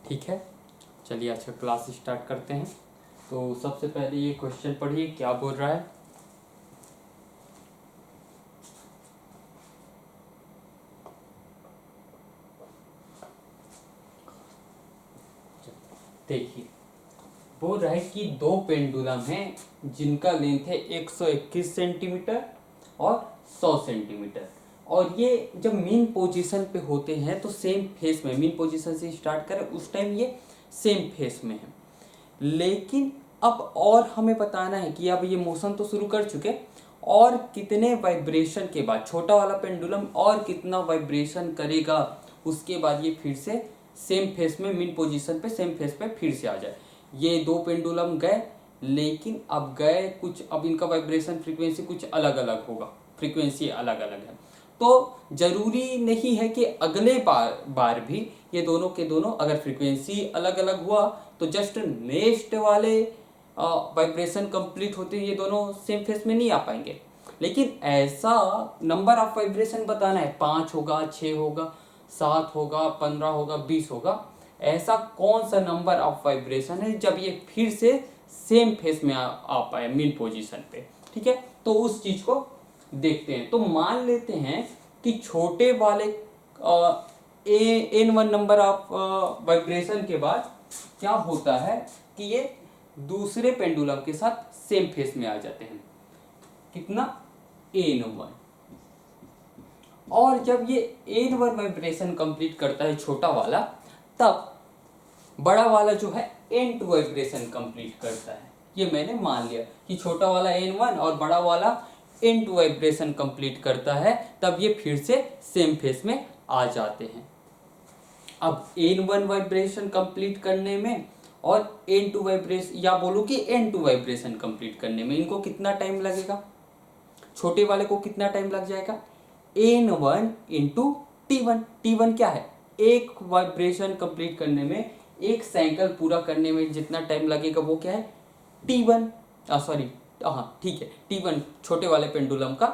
ठीक है, चलिए अच्छा क्लास स्टार्ट करते हैं। तो सबसे पहले ये क्वेश्चन पढ़िए, क्या बोल रहा है। देखिए, बोल रहा है कि दो पेंडुलम हैं जिनका लेंथ है 121 सेंटीमीटर और 100 सेंटीमीटर, और ये जब मेन पोजीशन पे होते हैं तो सेम फेस में, मेन पोजीशन से स्टार्ट करें उस टाइम ये सेम फेस में है। लेकिन अब और हमें बताना है कि अब ये मोशन तो शुरू कर चुके, और कितने वाइब्रेशन के बाद छोटा वाला पेंडुलम और कितना वाइब्रेशन करेगा उसके बाद ये फिर से सेम फेस में, मेन पोजीशन पे सेम फेस पे फिर से आ जाए। ये दो पेंडुलम गए, लेकिन अब गए कुछ, अब इनका वाइब्रेशन फ्रीक्वेंसी कुछ अलग अलग होगा, फ्रीक्वेंसी अलग अलग है। तो जरूरी नहीं है कि अगले बार भी ये दोनों के दोनों अगर फ्रीक्वेंसी अलग अलग हुआ तो जस्ट नेक्स्ट वाले वाइब्रेशन कंप्लीट होते ये दोनों सेम फेस में नहीं आ पाएंगे। लेकिन ऐसा नंबर ऑफ वाइब्रेशन बताना है, 5 होगा, 6 होगा, 7 होगा, 15 होगा, 20 होगा, ऐसा कौन सा नंबर ऑफ वाइब्रेशन है जब ये फिर से सेम फेस में आ पाए मेन पोजीशन पे। ठीक है, तो उस चीज को देखते हैं। तो मान लेते हैं कि छोटे वाले n1 नंबर ऑफ वाइब्रेशन के बाद क्या होता है कि ये दूसरे पेंडुलम के साथ सेम फेस में आ जाते हैं। कितना? n1। और जब ये n1 वाइब्रेशन कंप्लीट करता है छोटा वाला, तब बड़ा वाला जो है n2 वाइब्रेशन कंप्लीट करता है। ये मैंने मान लिया कि छोटा वाला n1 और बड़ा वाला n2 वाइब्रेशन कंप्लीट करता है, तब ये फिर से सेम फेस में आ जाते हैं। अब n1 वाइब्रेशन कंप्लीट करने में और n2 वाइब्रेशन, या बोलो कि n2 वाइब्रेशन कंप्लीट करने में इनको कितना टाइम लगेगा? छोटे वाले को कितना टाइम लग जाएगा? n1 into t1। t1 क्या है? एक वाइब्रेशन कंप्लीट करने में, एक साइकिल पूरा करने में जितना टाइम लगेगा वो क्या है? t1। सॉरी, हाँ ठीक है, t1 छोटे वाले पेंडुलम का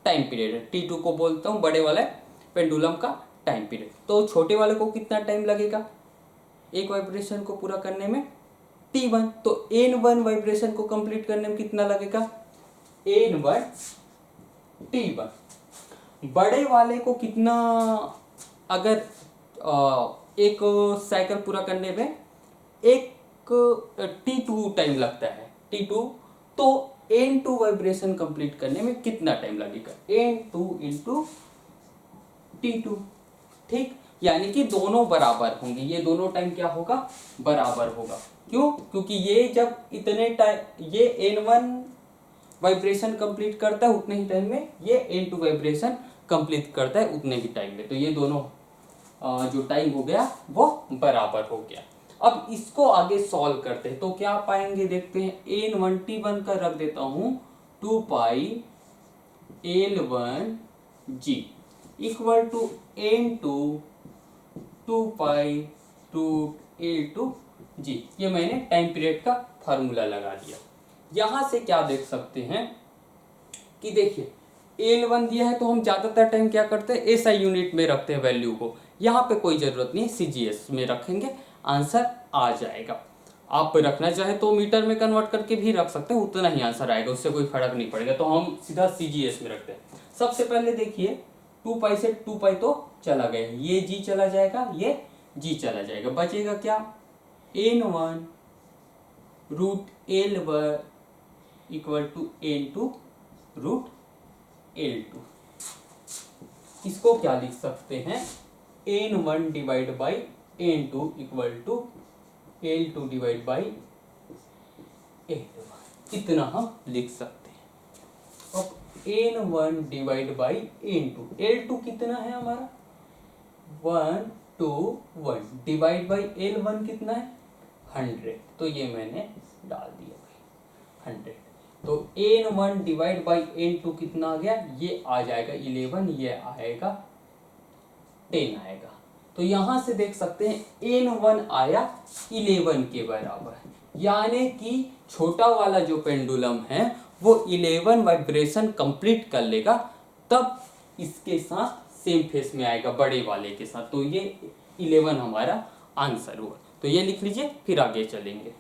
टाइम पीरियड है, t2 को बोलता हूँ बड़े वाले पेंडुलम का टाइम पीरियड। तो छोटे वाले को कितना टाइम लगेगा एक वाइब्रेशन को पूरा करने में? t1। तो n1 वाइब्रेशन को कंप्लीट करने में कितना लगेगा? n1 t1। बड़े वाले को कितना, अगर एक साइकिल पूरा करने में एक t2 टाइम लगता है, t2, तो n2 वाइब्रेशन कंप्लीट करने में कितना टाइम लगेगा? n2 into t2। ठीक, यानी कि दोनों बराबर होंगे, ये दोनों टाइम क्या होगा? बराबर होगा। क्यों? क्योंकि ये जब इतने टाइम ये n1 वाइब्रेशन कंप्लीट करता है उतने ही टाइम में ये n2 वाइब्रेशन कंप्लीट करता है उतने ही टाइम में, तो ये दोनों जो टाइम हो गया वो बराबर हो गया। अब इसको आगे सॉल्व करते हैं तो क्या पाएंगे, देखते हैं। n1 t1 का रख देता हूं 2 pi l1 g equal to n2 2 pi root l2 g। ये मैंने टाइम पीरियड का फार्मूला लगा दिया। यहां से क्या देख सकते हैं कि देखिए l1 दिया है तो हम ज्यादातर टाइम क्या करते हैं? SI यूनिट में रखते हैं वैल्यू को। यहाँ पे कोई जरूरत नहीं है, CGS में रखेंगे, आंसर आ जाएगा। आप रखना चाहे तो मीटर में कन्वर्ट करके भी रख सकते हैं, उतना ही आंसर आएगा, उससे कोई फर्क नहीं पड़ेगा। तो हम सीधा CGS में रखते हैं। सबसे पहले देखिए 2 पाई से 2 पाई तो चला गया, ये g चला जाएगा, ये g चला जाएगा, बचेगा क्या? n1 root l1 equal to n2 root l2। इसको क्या लिख सकते हैं? n1 divide by n2 equal to l2 divide by l1, इतना हम लिख सकते हैं। अब n1 divide by n2, l2 कितना है हमारा? 1 2 1 डिवाइड बाई l1 कितना है? 100। तो ये मैंने डाल दिया भाई 100। तो n1 डिवाइड बाई n2 कितना आ गया? ये आ जाएगा 11, ये आएगा 10 आएगा। तो यहां से देख सकते हैं n1 आया 11 के बराबर, यानी कि छोटा वाला जो पेंडुलम है वो 11 वाइब्रेशन कंप्लीट कर लेगा, तब इसके साथ सेम फेस में आएगा बड़े वाले के साथ। तो ये 11 हमारा आंसर हुआ। तो ये लिख लीजिए, फिर आगे चलेंगे।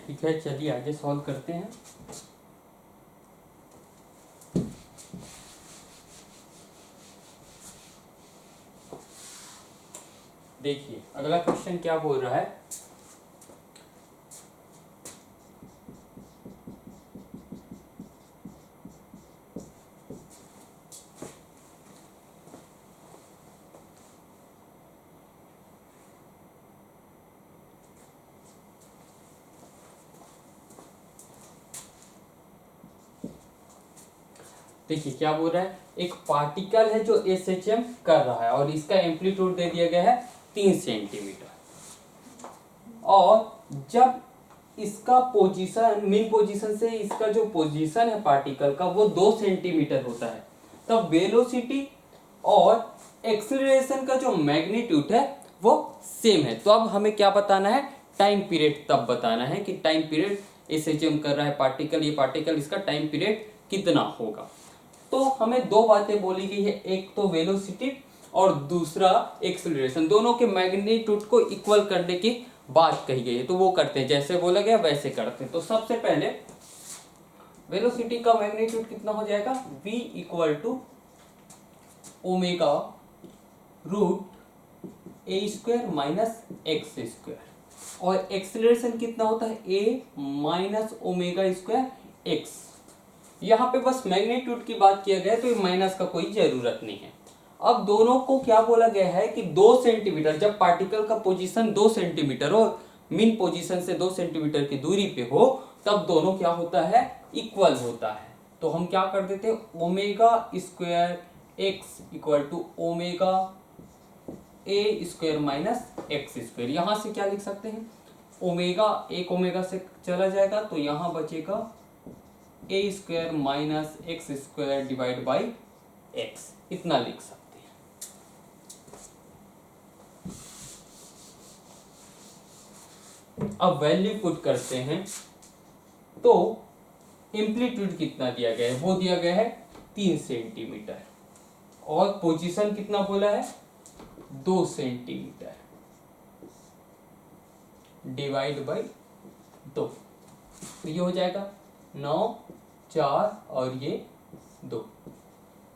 ठीक है, चलिए आगे सॉल्व करते हैं। देखिए अगला क्वेश्चन क्या बोल रहा है। देखिए क्या बोल रहा है, एक पार्टिकल है जो एसएचएम कर रहा है और इसका एम्पलीट्यूड दे दिया गया है 3 सेंटीमीटर, और जब इसका पोजीशन, मीन पोजीशन से इसका जो पोजीशन है पार्टिकल का वो 2 सेंटीमीटर होता है, तब वेलोसिटी और एक्सीलरेशन का जो मैग्नीट्यूड है वो सेम है। तो अब हमें क्या बताना है, टाइम पीरियड तब बताना है कि टाइम पीरियड एसएचएम कर रहा है पार्टिकल, ये पार्टिकल, इसका टाइम पीरियड कितना होगा। तो हमें दो बातें बोली गई है, एक तो वेलोसिटी और दूसरा एक्सीलरेशन, दोनों के मैग्नीट्यूड को इक्वल करने की बात कही गई है। तो वो करते हैं, जैसे बोला गया वैसे करते हैं। तो सबसे पहले वेलोसिटी का मैग्नीट्यूड कितना हो जाएगा, v equal to omega root a square minus x square, और एक्सीलरेशन कितना होता है, a minus omega square x. यहाँ पे बस मैग्नीट्यूड की बात किया गया है, तो ये माइनस का कोई जरूरत नहीं है। अब दोनों को क्या बोला गया है कि 2 सेंटीमीटर, जब पार्टिकल का पोजीशन 2 सेंटीमीटर हो, मीन पोजीशन से 2 सेंटीमीटर की दूरी पे हो, तब दोनों क्या होता है, इक्वल होता है। तो हम क्या कर देते हैं, omega square x equal to omega a square minus x square. यहां से क्या लिख सकते हैं, ओमेगा, एक ओमेगा से चला जाएगा तो यहां बचेगा A square minus x square divide by x, इतना लिख सकते हैं। अब वैल्यू पुट करते हैं, तो एम्पलीट्यूड कितना दिया गया है, वो दिया गया है 3 सेंटीमीटर, और पोजीशन कितना बोला है, 2 सेंटीमीटर डिवाइड बाई 2, तो ये हो जाएगा 9, 4 और ये 2,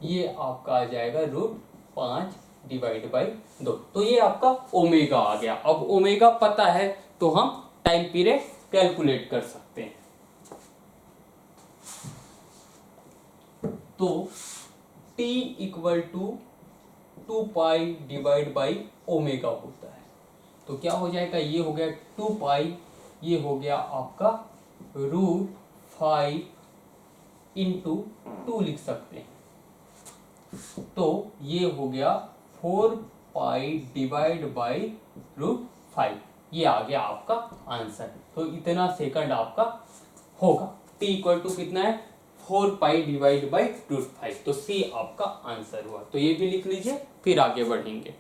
ये आपका आ जाएगा √5 डिवाइड बाई 2। तो ये आपका ओमेगा आ गया। अब ओमेगा पता है तो हम टाइम पीरियड कैलकुलेट कर सकते हैं। तो t equal to 2 pi divide by omega होता है। तो क्या हो जाएगा, ये हो गया 2 पाई, ये हो गया आपका √5 इंटू 2 लिख सकते हैं। तो ये हो गया 4 पाई डिवाइड बाई √5, ये आ गया आपका आंसर। तो इतना सेकंड आपका होगा। t इक्वल टू कितना है, 4 पाई डिवाइड बाई √5, तो c आपका आंसर हुआ। तो ये भी लिख लीजिए, फिर आगे बढ़ेंगे।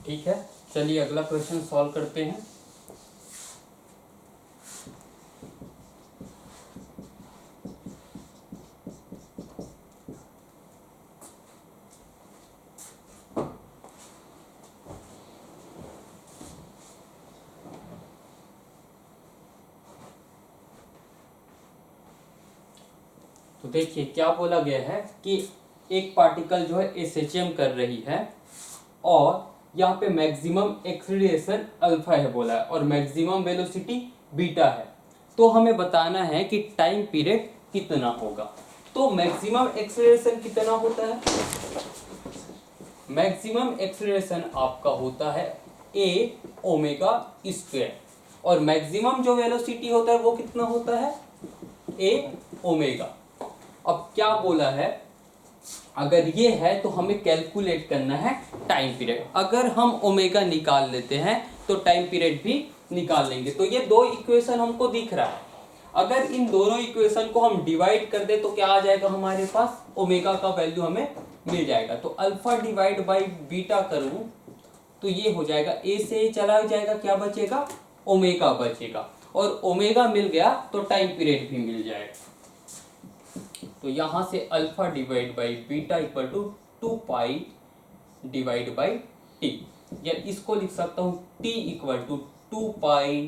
ठीक है, चलिए अगला क्वेश्चन सॉल्व करते हैं। तो देखिए क्या बोला गया है कि एक पार्टिकल जो है एसएचएम कर रही है और यहाँ पे मैक्सिमम एक्सीलरेशन अल्फा है बोला है और मैक्सिमम वेलोसिटी बीटा है। तो हमें बताना है कि टाइम पीरियड कितना होगा। तो मैक्सिमम एक्सीलरेशन कितना होता है? मैक्सिमम एक्सीलरेशन आपका होता है a ओमेगा स्क्वायर और मैक्सिमम जो वेलोसिटी होता है वो कितना होता है? a omega. अब क्या बोला है, अगर ये है तो हमें कैलकुलेट करना है टाइम पीरियड। अगर हम ओमेगा निकाल लेते हैं तो टाइम पीरियड भी निकाल लेंगे। तो ये दो इक्वेशन हमको दिख रहा है, अगर इन दोनों इक्वेशन को हम डिवाइड कर दे तो क्या आ जाएगा हमारे पास? ओमेगा का वैल्यू हमें मिल जाएगा। तो अल्फा डिवाइड बाई बीटा करूं तो ये हो जाएगा, ए से चला जाएगा, क्या बचेगा? ओमेगा बचेगा और ओमेगा मिल गया तो टाइम पीरियड भी मिल जाएगा। तो यहां से alpha divide by beta equal to 2 pi divide by t, या इसको लिख सकता हूं t equal to 2 pi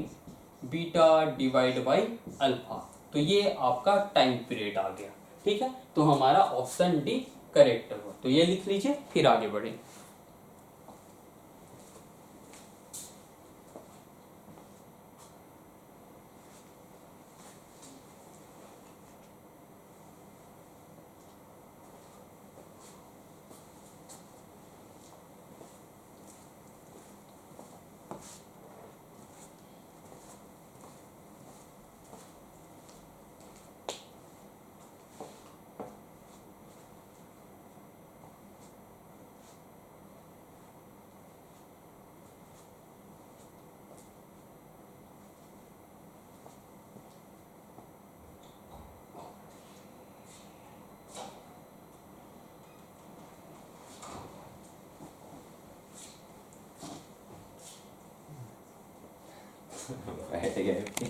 beta divide by alpha. तो ये आपका टाइम पीरियड आ गया। ठीक है, तो हमारा ऑप्शन डी करेक्ट होगा। तो ये लिख लीजिए, फिर आगे बढ़े। बैठ गए।